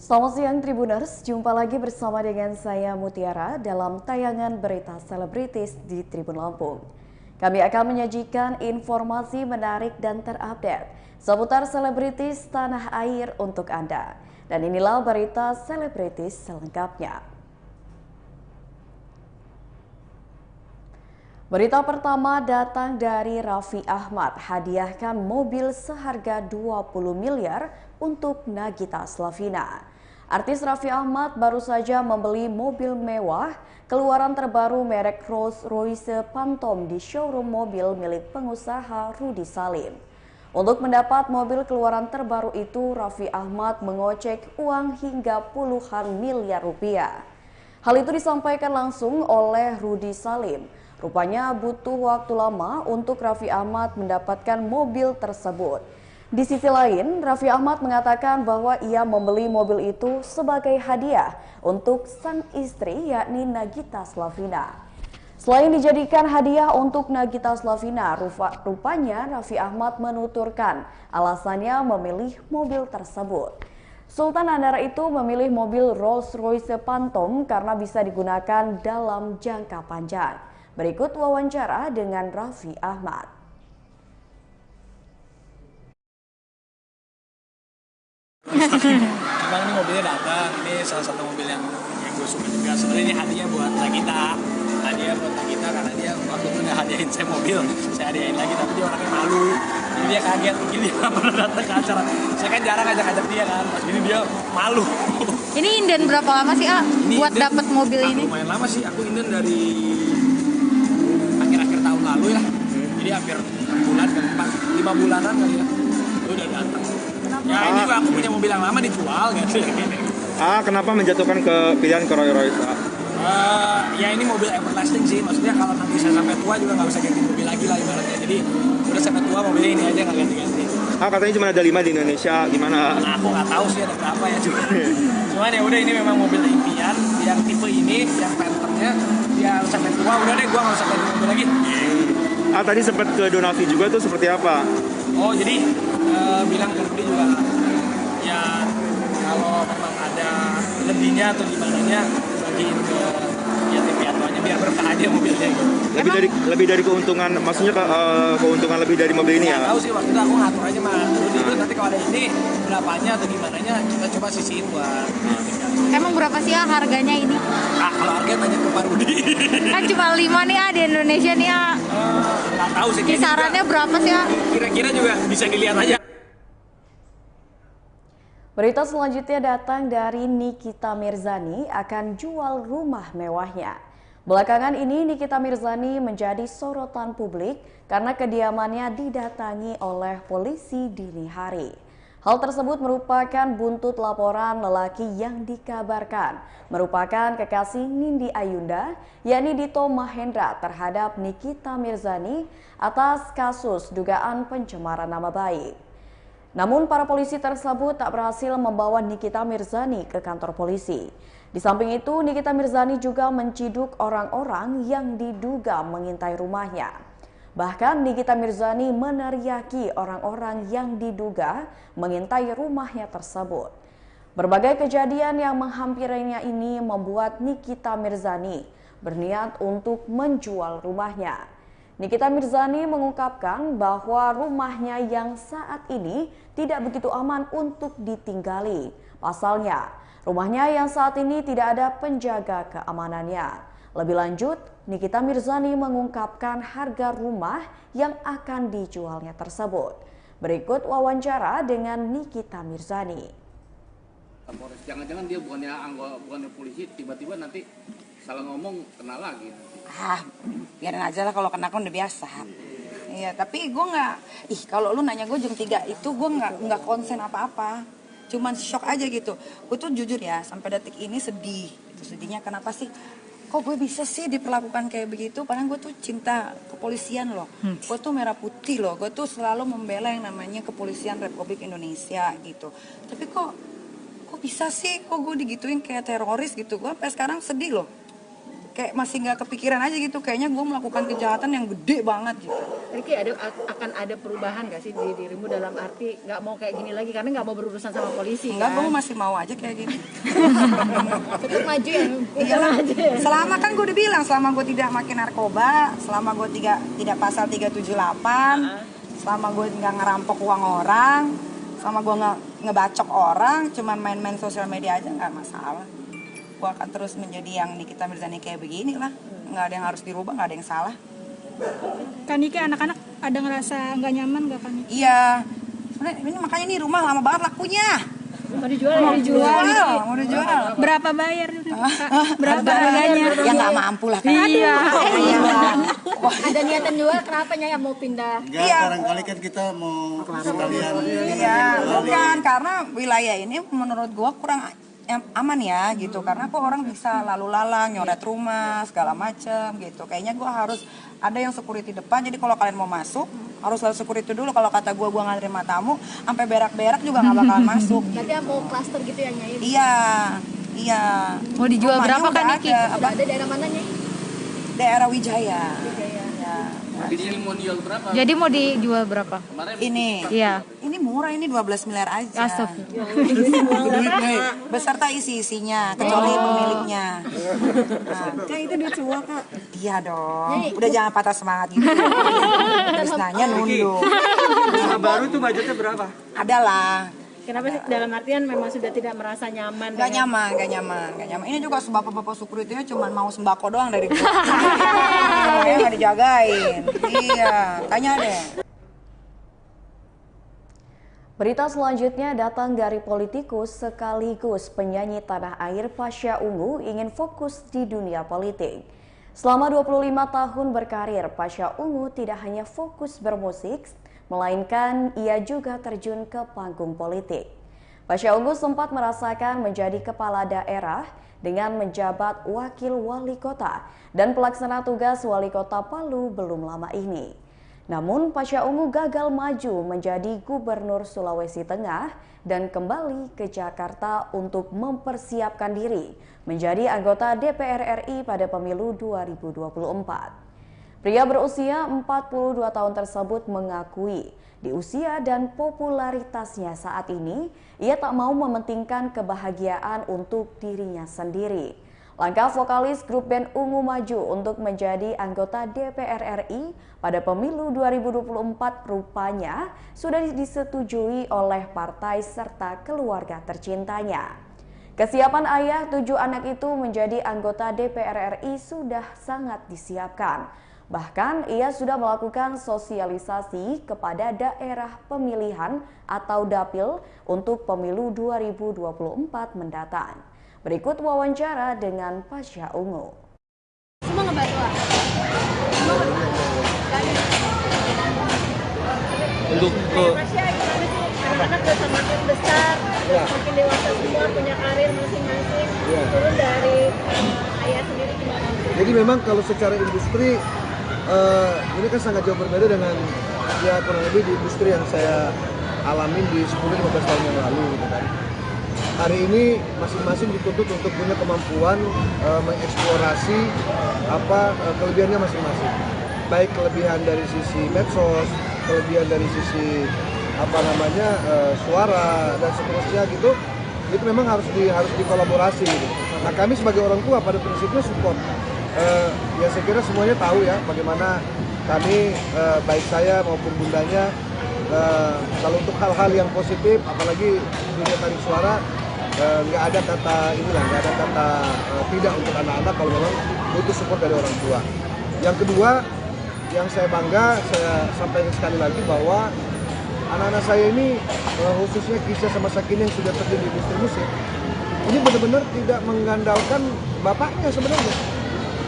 Selamat siang Tribuners, jumpa lagi bersama dengan saya Mutiara dalam tayangan berita selebritis di Tribun Lampung. Kami akan menyajikan informasi menarik dan terupdate seputar selebritis tanah air untuk Anda. Dan inilah berita selebritis selengkapnya. Berita pertama datang dari Raffi Ahmad, hadiahkan mobil seharga 20 miliar untuk Nagita Slavina. Artis Raffi Ahmad baru saja membeli mobil mewah keluaran terbaru merek Rolls-Royce Phantom di showroom mobil milik pengusaha Rudy Salim. Untuk mendapat mobil keluaran terbaru itu, Raffi Ahmad mengocek uang hingga puluhan miliar rupiah. Hal itu disampaikan langsung oleh Rudy Salim. Rupanya butuh waktu lama untuk Raffi Ahmad mendapatkan mobil tersebut. Di sisi lain, Raffi Ahmad mengatakan bahwa ia membeli mobil itu sebagai hadiah untuk sang istri yakni Nagita Slavina. Selain dijadikan hadiah untuk Nagita Slavina, rupanya Raffi Ahmad menuturkan alasannya memilih mobil tersebut. Sultan Andara itu memilih mobil Rolls-Royce Phantom karena bisa digunakan dalam jangka panjang. Berikut wawancara dengan Raffi Ahmad. Emang ini mobilnya datang, ini salah satu mobil yang gue suka juga. Sebenarnya ini hadiah buat Nagita, karena dia waktu itu udah hadiahin saya mobil, saya hadiahin lagi tapi dia orangnya malu, jadi dia kaget mungkin dia nggak pernah datang ke acara. Saya kan jarang ngajak dia kan, pas ini dia malu. Ini inden berapa lama sih buat dapat mobil ini? Lumayan lama sih, aku inden dari akhir-akhir tahun lalu ya, jadi hampir 6 bulan kan, 5 bulanan kali ya, itu udah datang. Ya ini juga aku punya mobil yang lama dijual gitu. Kenapa menjatuhkan ke pilihan ke Rolls-Royce? Ya ini mobil everlasting sih, maksudnya kalau nanti saya sampai tua juga nggak usah ganti mobil lagi lah ibaratnya. Jadi udah sampai tua mobilnya ini aja nggak ganti-ganti. Katanya cuma ada 5 di Indonesia, gimana? Nah, aku nggak tahu sih ada berapa ya juga. Cuman ya udah ini memang mobil impian yang tipe ini, yang Panthernya, ya sampai tua udah deh gua nggak usah ganti mobil lagi. Tadi sempat ke Donavi juga tuh seperti apa? Oh jadi bilang ke Rudy juga ya kalau memang ada lebihnya atau gimana nya bagiin ke yatim piatu aja biar berkah aja mobilnya gitu. Lebih dari keuntungan, maksudnya keuntungan lebih dari mobil ini ya? Tahu sih waktu itu aku ngatur aja mah Rudy itu nanti kalau ada ini berapanya atau gimana nya kita coba sisihin buat Emang berapa sih harganya ini? kalau harga tanya ke Pak Rudy. Kan cuma 5 nih di Indonesia nih Nggak tahu sih kisarannya juga, berapa sih kira-kira juga bisa dilihat aja. Berita selanjutnya datang dari Nikita Mirzani akan jual rumah mewahnya. Belakangan ini Nikita Mirzani menjadi sorotan publik karena kediamannya didatangi oleh polisi dini hari. Hal tersebut merupakan buntut laporan lelaki yang dikabarkan merupakan kekasih Nindi Ayunda, yakni Dito Mahendra terhadap Nikita Mirzani atas kasus dugaan pencemaran nama baik. Namun para polisi tersebut tak berhasil membawa Nikita Mirzani ke kantor polisi. Di samping itu, Nikita Mirzani juga menciduk orang-orang yang diduga mengintai rumahnya. Bahkan Nikita Mirzani meneriaki orang-orang yang diduga mengintai rumahnya tersebut. Berbagai kejadian yang menghampirinya ini membuat Nikita Mirzani berniat untuk menjual rumahnya. Nikita Mirzani mengungkapkan bahwa rumahnya yang saat ini tidak begitu aman untuk ditinggali. Pasalnya, rumahnya yang saat ini tidak ada penjaga keamanannya. Lebih lanjut, Nikita Mirzani mengungkapkan harga rumah yang akan dijualnya tersebut. Berikut wawancara dengan Nikita Mirzani. Jangan-jangan dia bukannya polisi, tiba-tiba nanti salah ngomong kena lagi. Biarin aja lah, kalau kena kan udah biasa. Iya, tapi gue nggak, kalau lu nanya gue jam 3 itu gue nggak konsen apa-apa, cuman shock aja gitu. Gue tuh jujur ya, sampai detik ini sedih. Itu sedihnya kenapa sih? Kok gue bisa sih diperlakukan kayak begitu? Padahal gue tuh cinta kepolisian loh. Gue tuh merah putih loh. Gue tuh selalu membela yang namanya kepolisian Republik Indonesia gitu. Tapi kok bisa sih? Kok gue digituin kayak teroris gitu? Gue sampai sekarang sedih loh. kayak masih nggak kepikiran aja gitu, kayaknya gue melakukan kejahatan yang gede banget gitu. Riki, akan ada perubahan gak sih di dirimu dalam arti nggak mau kayak gini lagi karena nggak mau berurusan sama polisi? Enggak, kan? gue masih mau aja kayak gini. Tetap maju ya? Iya, selama kan gue udah bilang, selama gue tidak makin narkoba, selama gue tidak pasal 378, selama gue nggak ngerampok uang orang, selama gue nggak ngebacok orang, cuman main-main sosial media aja nggak masalah. Gue akan terus menjadi yang Nikita Mirzani kayak begini lah, nggak ada yang harus dirubah, nggak ada yang salah. Kan Niki, anak-anak ada ngerasa nggak nyaman nggak kan? Iya, sebenarnya ini makanya ini rumah lama banget lakunya. Mau dijual? Mau dijual. Berapa bayar? Berapa harganya? Ya nggak mampu lah kan. Iya. Ada niatan jual, kenapa Nyaya mau pindah? Enggak, barangkali kan kita mau sekalian. Iya, bukan, karena wilayah ini menurut gua kurang aman ya gitu, karena kok orang bisa lalu lalang nyoret rumah segala macem gitu. Kayaknya gua harus ada yang security depan, jadi kalau kalian mau masuk harus lalu security dulu. Kalau kata gua nggak nerima tamu sampai berak-berak juga nggak bakalan masuk. Berarti mau cluster gitu ya Nyai? Iya. Mau dijual Rumahnya berapa kan udah Niki? ada. Ada daerah mana Nyai? Daerah Wijaya. Di sini mau dijual berapa? Jadi mau dijual berapa? Kemarin Ini Iya. ini murah, ini 12 miliar aja. Astagfirullah. Beserta isi-isinya, kecuali pemiliknya. Nah, Itu duit semua Kak. iya dong. Udah jangan patah semangat gitu. Terus nanya nunduk. Rumah baru tuh budgetnya berapa? Adalah. Kenapa sih? Dalam artian memang sudah tidak merasa nyaman? Gak nyaman. Ini juga bapak-bapak security-nya cuma mau sembako doang dari gue. Ya nggak dijagain. Iya, tanya deh. Berita selanjutnya datang dari politikus sekaligus penyanyi tanah air Pasha Ungu ingin fokus di dunia politik. Selama 25 tahun berkarir, Pasha Ungu tidak hanya fokus bermusik, melainkan ia juga terjun ke panggung politik. Pasha Ungu sempat merasakan menjadi kepala daerah dengan menjabat wakil wali kota dan pelaksana tugas wali kota Palu belum lama ini. Namun Pasha Ungu gagal maju menjadi gubernur Sulawesi Tengah dan kembali ke Jakarta untuk mempersiapkan diri menjadi anggota DPR RI pada pemilu 2024. Pria berusia 42 tahun tersebut mengakui di usia dan popularitasnya saat ini, ia tak mau mementingkan kebahagiaan untuk dirinya sendiri. Langkah vokalis grup band Ungu Maju untuk menjadi anggota DPR RI pada pemilu 2024 rupanya sudah disetujui oleh partai serta keluarga tercintanya. Kesiapan ayah 7 anak itu menjadi anggota DPR RI sudah sangat disiapkan. Bahkan ia sudah melakukan sosialisasi kepada daerah pemilihan atau dapil untuk pemilu 2024 mendatang. Berikut wawancara dengan Pasha Ungu. Semua ngebantu Untuk anak-anak udah semakin besar, makin dewasa semua, punya karir masing-masing. Turun dari ayah sendiri gimana? Jadi memang kalau secara industri ini kan sangat jauh berbeda dengan ya kurang lebih di industri yang saya alamin di 10-15 tahun yang lalu gitu kan. Hari ini masing-masing dituntut untuk punya kemampuan mengeksplorasi kelebihannya masing-masing. Baik kelebihan dari sisi medsos, kelebihan dari sisi suara dan seterusnya gitu. Itu memang harus dikolaborasi gitu. Nah, kami sebagai orang tua pada prinsipnya support. Ya saya kira semuanya tahu ya bagaimana kami baik saya maupun bundanya kalau untuk hal-hal yang positif apalagi dunia tarik suara nggak ada kata tidak untuk anak-anak kalau memang butuh support dari orang tua. Yang kedua yang saya bangga saya sampaikan sekali lagi bahwa anak-anak saya ini khususnya Kisha sama Sakina yang sudah terjun di industri musik ini benar-benar tidak mengandalkan bapaknya sebenarnya.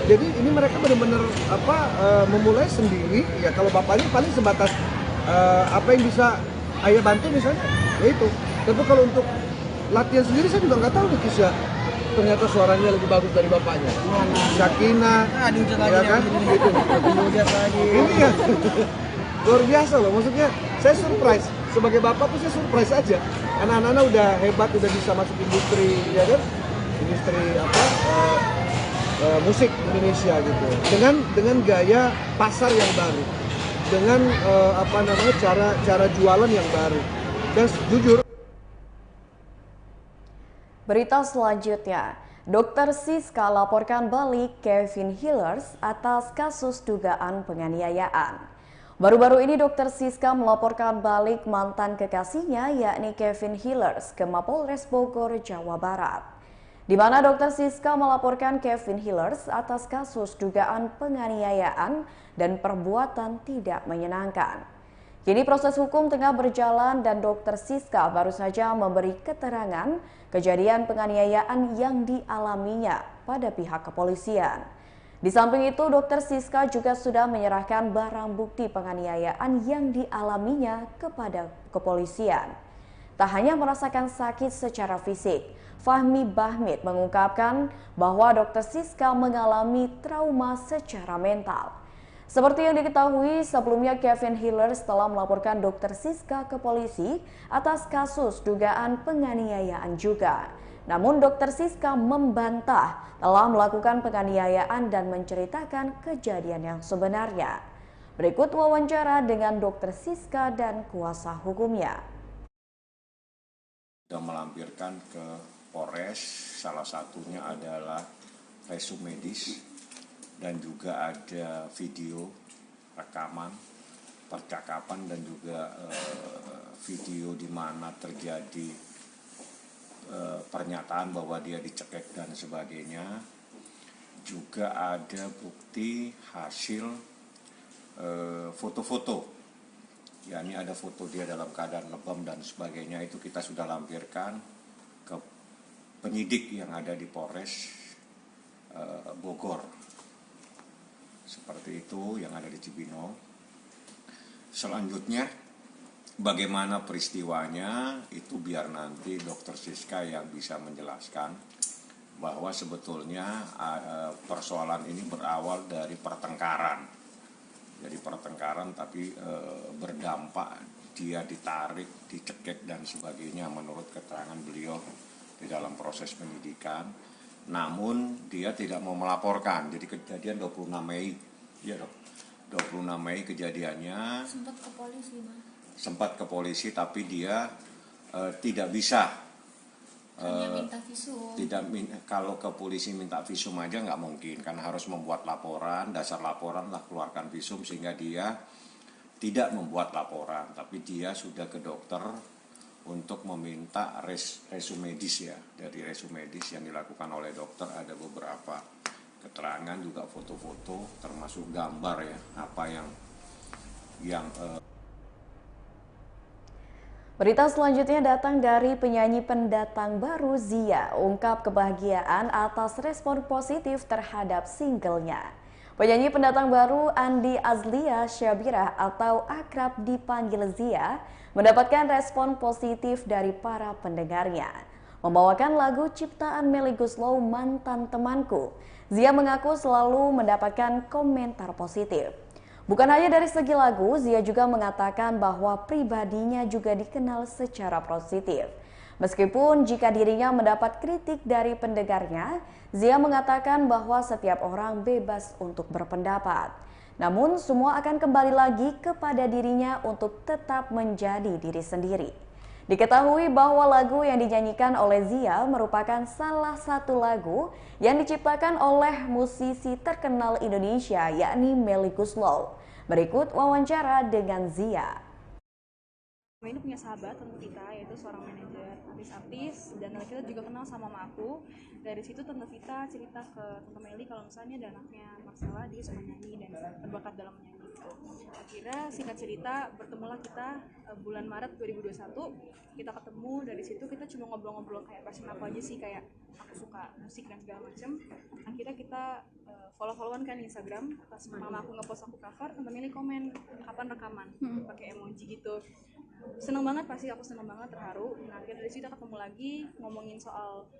Jadi ini mereka benar-benar memulai sendiri ya. Kalau bapaknya paling sebatas apa yang bisa ayah bantu misalnya ya itu. Tapi kalau untuk latihan sendiri saya juga nggak tahu nih Kisha ternyata suaranya lebih bagus dari bapaknya. Sakina ya kan gitu. Ini ya luar biasa loh, maksudnya saya surprise sebagai bapak tuh saya surprise aja. Anak-anak udah hebat, udah bisa masuk industri ya kan, industri musik Indonesia gitu, dengan gaya pasar yang baru, dengan cara jualan yang baru. Dan jujur, berita selanjutnya, Dr. Siska laporkan balik Kevin Hillers atas kasus dugaan penganiayaan. Baru-baru ini Dr. Siska melaporkan balik mantan kekasihnya yakni Kevin Hillers ke Mapolres Bogor, Jawa Barat, di mana Dr. Siska melaporkan Kevin Hillers atas kasus dugaan penganiayaan dan perbuatan tidak menyenangkan. Kini proses hukum tengah berjalan dan Dr. Siska baru saja memberi keterangan kejadian penganiayaan yang dialaminya pada pihak kepolisian. Di samping itu, Dr. Siska juga sudah menyerahkan barang bukti penganiayaan yang dialaminya kepada kepolisian. Tak hanya merasakan sakit secara fisik, Fahmi Bahmid mengungkapkan bahwa Dr. Siska mengalami trauma secara mental. Seperti yang diketahui, sebelumnya Kevin Hillers telah melaporkan Dr. Siska ke polisi atas kasus dugaan penganiayaan juga. Namun Dr. Siska membantah telah melakukan penganiayaan dan menceritakan kejadian yang sebenarnya. Berikut wawancara dengan Dr. Siska dan kuasa hukumnya. Sudah melampirkan ke Polres, salah satunya adalah resum medis dan juga ada video rekaman percakapan dan juga video di mana terjadi pernyataan bahwa dia dicekek dan sebagainya. Juga ada bukti hasil foto-foto, yakni ada foto dia dalam keadaan lebam dan sebagainya. Itu kita sudah lampirkan ke penyidik yang ada di Polres Bogor. Seperti itu yang ada di Cibinong. Selanjutnya bagaimana peristiwanya itu biar nanti Dr. Siska yang bisa menjelaskan, bahwa sebetulnya persoalan ini berawal dari pertengkaran. Jadi pertengkaran tapi berdampak dia ditarik, dicekek dan sebagainya menurut keterangan beliau di dalam proses penyidikan. Namun dia tidak mau melaporkan. Jadi kejadian 26 Mei, ya dok, 26 Mei kejadiannya. Sempat ke polisi, tapi dia tidak bisa. Minta visum. Kalau ke polisi minta visum aja nggak mungkin, karena harus membuat laporan, dasar laporan lah keluarkan visum, sehingga dia tidak membuat laporan, tapi dia sudah ke dokter untuk meminta resum medis ya. Dari resum medis yang dilakukan oleh dokter ada beberapa keterangan, juga foto-foto termasuk gambar ya, apa yang Berita selanjutnya datang dari penyanyi pendatang baru Zia, ungkap kebahagiaan atas respon positif terhadap singlenya. Penyanyi pendatang baru Andi Azlia Syabirah atau akrab dipanggil Zia mendapatkan respon positif dari para pendengarnya. Membawakan lagu ciptaan Melly Goeslaw Mantan Temanku, Zia mengaku selalu mendapatkan komentar positif. Bukan hanya dari segi lagu, Zia juga mengatakan bahwa pribadinya juga dikenal secara positif. Meskipun jika dirinya mendapat kritik dari pendengarnya, Zia mengatakan bahwa setiap orang bebas untuk berpendapat. Namun semua akan kembali lagi kepada dirinya untuk tetap menjadi diri sendiri. Diketahui bahwa lagu yang dinyanyikan oleh Zia merupakan salah satu lagu yang diciptakan oleh musisi terkenal Indonesia yakni Melly Goeslaw. Berikut wawancara dengan Zia. Ini punya sahabat Tante Vita, yaitu seorang manajer artis-artis, dan kita juga kenal sama mama aku. Dari situ Tante Vita cerita ke Tante Melly kalau misalnya ada anaknya Marcella, dia suka nyanyi dan berbakat dalam menyanyi gitu. Akhirnya singkat cerita bertemulah kita bulan Maret 2021, kita ketemu. Dari situ kita cuma ngobrol-ngobrol kayak passion apa aja sih, kayak aku suka musik dan segala macem. Akhirnya kita follow-followan kan di Instagram. Pas mama aku ngepost aku cover, Tante Melly komen kapan rekaman, pakai emoji gitu. Seneng banget, pasti aku seneng banget, terharu. Nah, akhirnya dari situ kita ketemu lagi ngomongin soal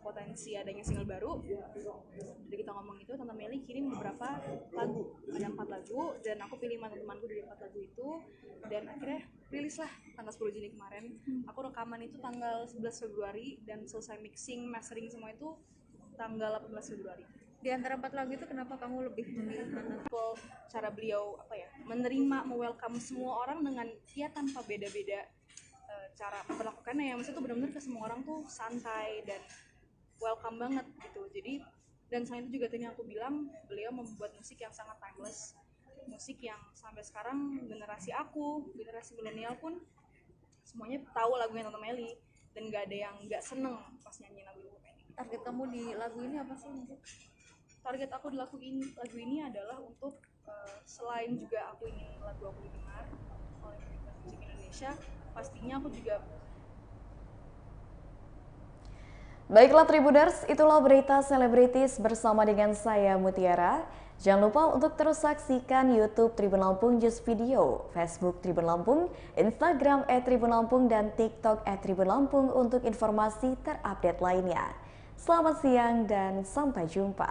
potensi adanya single baru. Jadi kita ngomong itu, Tante Melly kirim beberapa lagu, ada 4 lagu, dan aku pilih teman-temanku dari 4 lagu itu, dan akhirnya rilis lah tanggal 10 Juni kemarin. Aku rekaman itu tanggal 11 Februari dan selesai mixing, mastering semua itu tanggal 18 Februari. Di antara 4 lagu itu kenapa kamu lebih memilih mana? Cara beliau menerima, welcome semua orang dengan tanpa beda-beda cara memperlakukannya ya. Maksudnya tuh benar-benar ke semua orang tuh santai dan welcome banget gitu. Jadi dan selain itu juga tadi aku bilang beliau membuat musik yang sangat timeless, musik yang sampai sekarang generasi milenial pun semuanya tahu lagunya Tante Meli dan gak ada yang gak seneng pas nyanyi lagu ini. Target kamu di lagu ini apa sih? Target aku di lagu ini adalah untuk selain juga aku ingin lagu aku didengar oleh musik Indonesia, pastinya aku juga. Baiklah Tribuners, itulah berita selebritis bersama dengan saya Mutiara. Jangan lupa untuk terus saksikan YouTube Tribun Lampung News Video, Facebook Tribun Lampung, Instagram @Tribun Lampung, dan TikTok @Tribun Lampung untuk informasi terupdate lainnya. Selamat siang dan sampai jumpa.